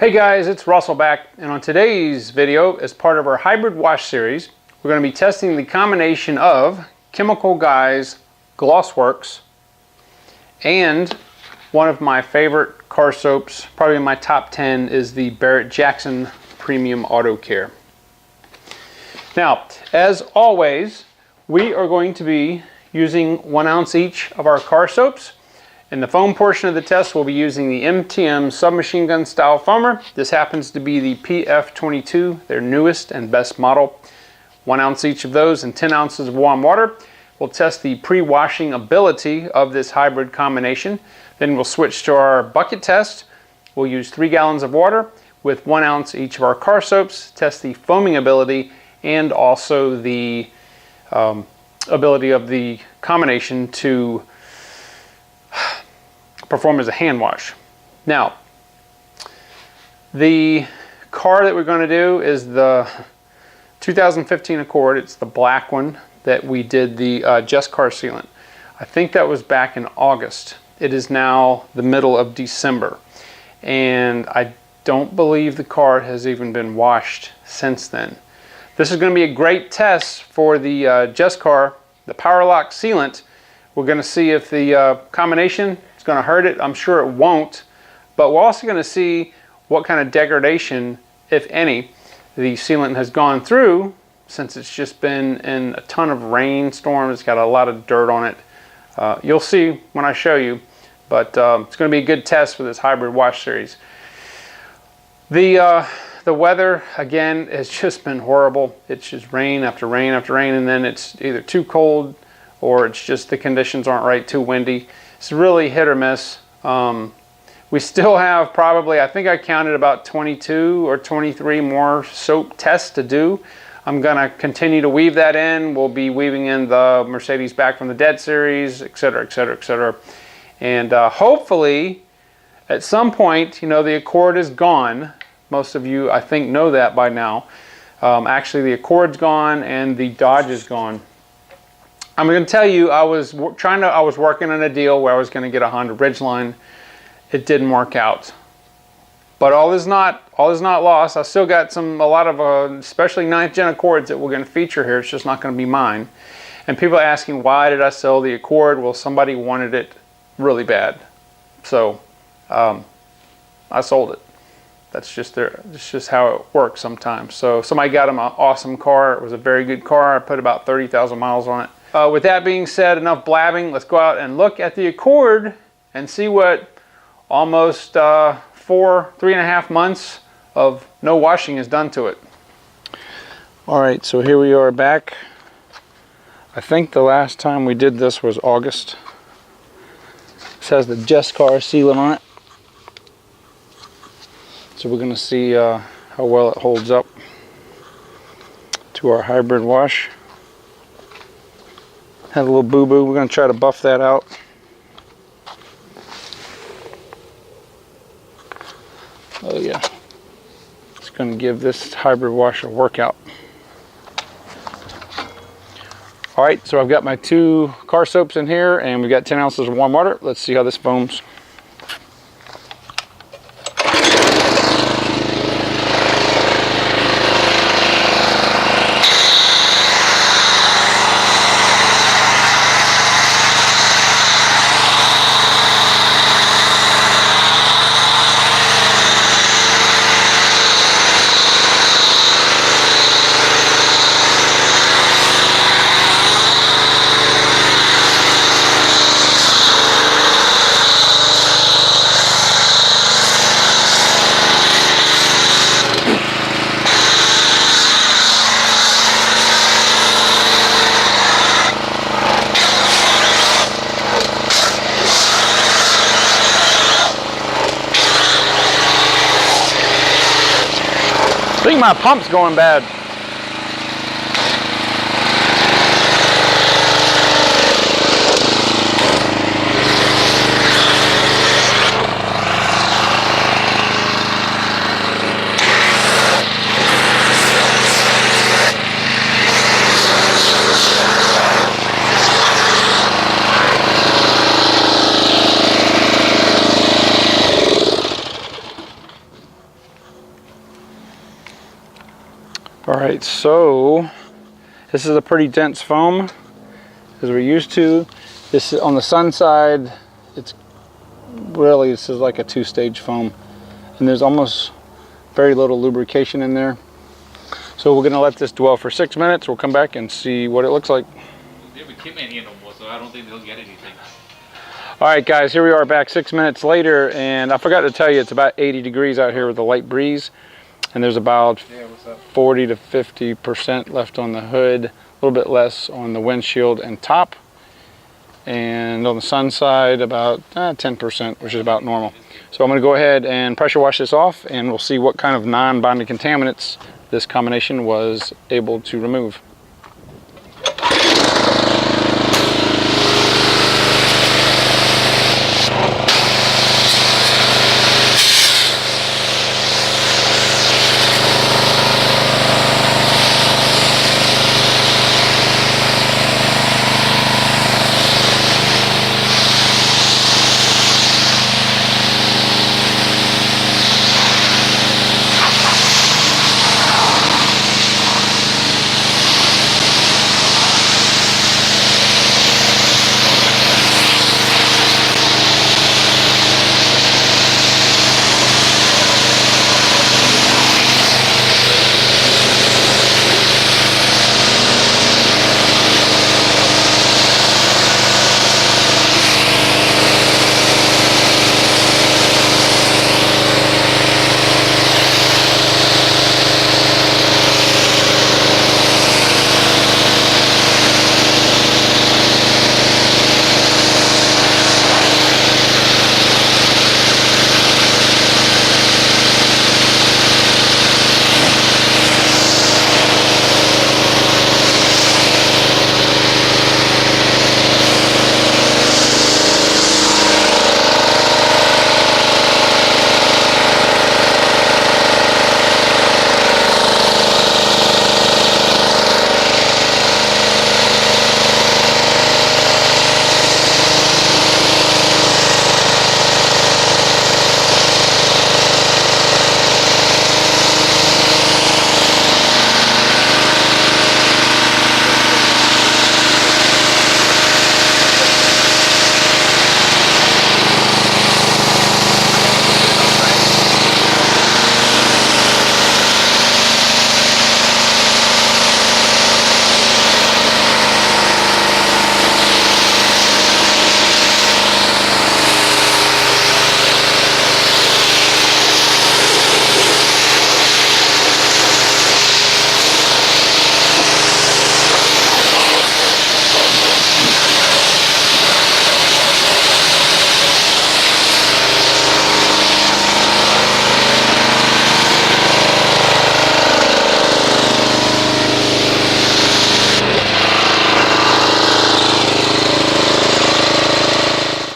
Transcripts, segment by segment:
Hey guys, it's Russell back, and on today's video, as part of our hybrid wash series, we're going to be testing the combination of Chemical Guy's Glossworkz and one of my favorite car soaps, probably in my top 10, is the Barrett Jackson Premium Auto Care. Now, as always, we are going to be using 1 ounce each of our car soaps. In the foam portion of the test, we'll be using the MTM submachine gun style foamer. This happens to be the PF22, their newest and best model. 1 ounce each of those and 10 ounces of warm water. We'll test the pre-washing ability of this hybrid combination. Then we'll switch to our bucket test. We'll use 3 gallons of water with 1 ounce each of our car soaps, test the foaming ability and also the ability of the combination to perform as a hand wash. Now, the car that we're going to do is the 2015 Accord. It's the black one that we did the Just Car sealant. I think that was back in August. It is now the middle of December, and I don't believe the car has even been washed since then. This is going to be a great test for the Just Car, the Power Lock sealant. We're going to see if the combination is going to hurt it. I'm sure it won't, but we're also going to see what kind of degradation, if any, the sealant has gone through since it's just been in a ton of rainstorms. It's got a lot of dirt on it. You'll see when I show you, but it's going to be a good test for this hybrid wash series. The weather, again, has just been horrible. It's just rain after rain after rain, and then it's either too cold or it's just the conditions aren't right, too windy. It's really hit or miss. We still have probably, I think I counted about 22 or 23 more soap tests to do. I'm gonna continue to weave that in. We'll be weaving in the Mercedes Back from the Dead series, etc., etc., etc. And hopefully, at some point, you know, the Accord is gone. Most of you, I think, know that by now. Actually, the Accord's gone and the Dodge is gone. I'm going to tell you, I was working on a deal where I was going to get a Honda Ridgeline. It didn't work out, but all is not lost. I still got a lot of especially 9th gen Accords that we're going to feature here. It's just not going to be mine. And people are asking, why did I sell the Accord? Well, somebody wanted it really bad, so I sold it. That's just how it works sometimes. So somebody got him an awesome car. It was a very good car. I put about 30,000 miles on it. With that being said, enough blabbing. Let's go out and look at the Accord and see what almost 3.5 months of no washing has done to it. All right, so here we are back. I think the last time we did this was August. This has the Just Car sealant on it. So we're going to see how well it holds up to our hybrid wash. Had a little boo-boo. We're going to try to buff that out. Oh yeah. It's going to give this hybrid wash a workout. Alright, so I've got my 2 car soaps in here and we've got 10 ounces of warm water. Let's see how this foams. I think my pump's going bad. All right, so this is a pretty dense foam as we're used to. This is on the sun side, it's really, this is like a two-stage foam, and there's almost very little lubrication in there. So we're gonna let this dwell for 6 minutes. We'll come back and see what it looks like. They haven't came in here no more, so I don't think they'll get anything. All right, guys, here we are back 6 minutes later, and I forgot to tell you it's about 80 degrees out here with a light breeze. And there's about 40 to 50% left on the hood, a little bit less on the windshield and top. And on the sun side, about 10%, which is about normal. So I'm gonna go ahead and pressure wash this off, and we'll see what kind of non-bonding contaminants this combination was able to remove.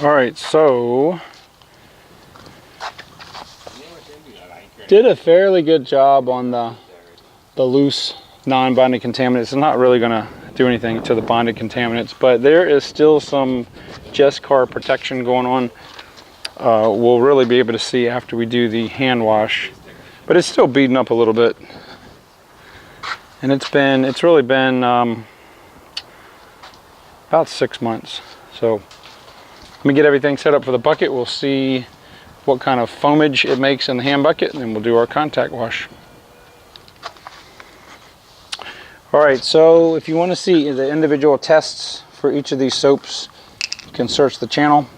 All right, so did a fairly good job on the loose non-bonding contaminants. It's not really gonna do anything to the bonded contaminants, but there is still some Just Car protection going on. We'll really be able to see after we do the hand wash, but it's still beating up a little bit. And it's really been about 6 months. So let me get everything set up for the bucket. We'll see what kind of foamage it makes in the hand bucket, and then we'll do our contact wash. All right, so if you want to see the individual tests for each of these soaps, you can search the channel.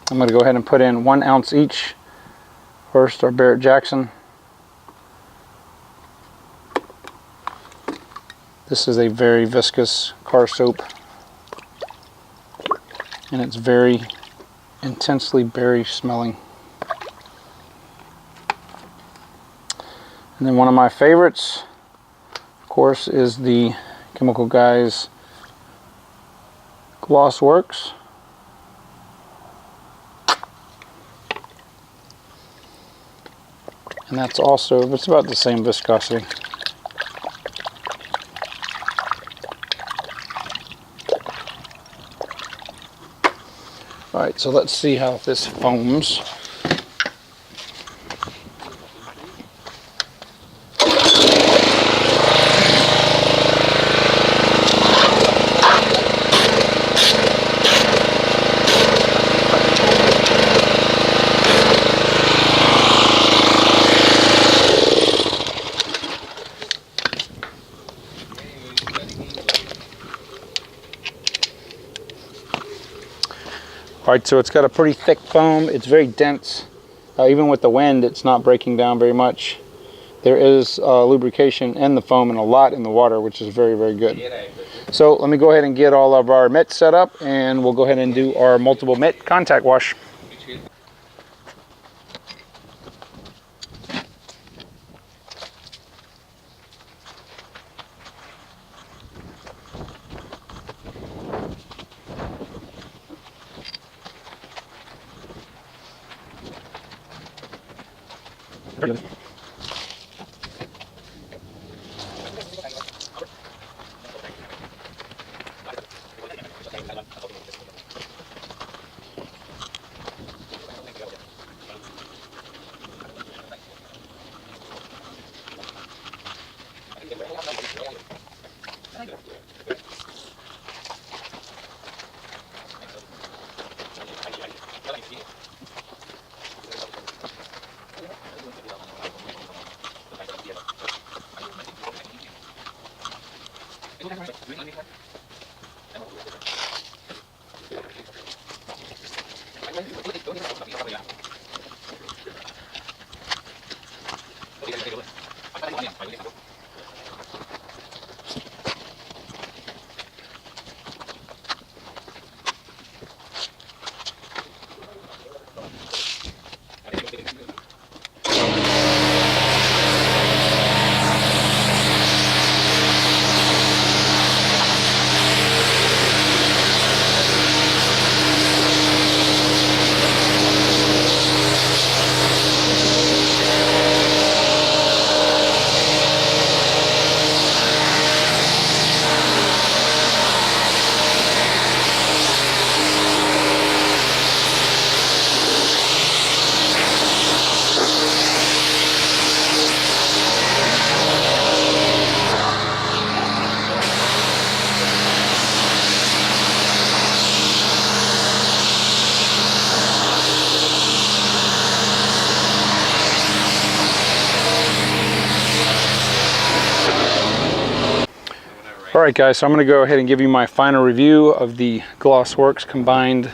I'm going to go ahead and put in 1 ounce each. First, our Barrett Jackson. This is a very viscous car soap, and it's very intensely berry smelling. And then one of my favorites, of course, is the Chemical Guys Glossworkz. And that's also, it's about the same viscosity. All right, so let's see how this foams. All right, so it's got a pretty thick foam. It's very dense. Even with the wind, it's not breaking down very much. There is lubrication in the foam and a lot in the water, which is very, very good. So let me go ahead and get all of our mitts set up, and we'll go ahead and do our multiple mitt contact wash. Alright guys, so I'm going to go ahead and give you my final review of the Glossworkz combined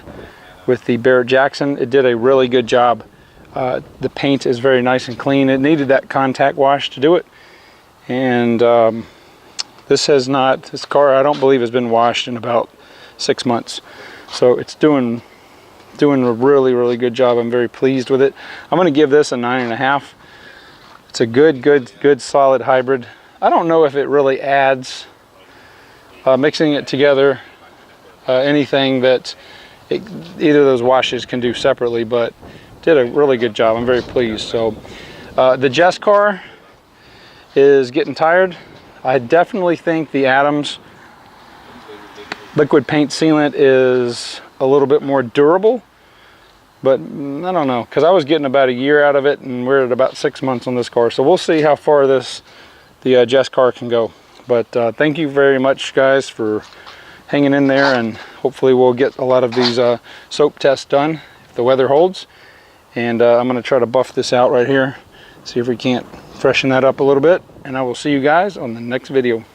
with the Barrett Jackson. It did a really good job. The paint is very nice and clean. It needed that contact wash to do it. And this car I don't believe has been washed in about 6 months. So it's doing a really, really good job. I'm very pleased with it. I'm going to give this a 9.5. It's a good solid hybrid. I don't know if it really adds mixing it together, anything that either of those washes can do separately, but did a really good job. I'm very pleased. So the Jess car is getting tired. I definitely think the Adams liquid paint sealant is a little bit more durable, but I don't know, because I was getting about a year out of it, and we're at about 6 months on this car. So we'll see how far the Jess car can go. But thank you very much guys for hanging in there, and hopefully we'll get a lot of these soap tests done if the weather holds. And I'm going to try to buff this out right here, see if we can't freshen that up a little bit, and I will see you guys on the next video.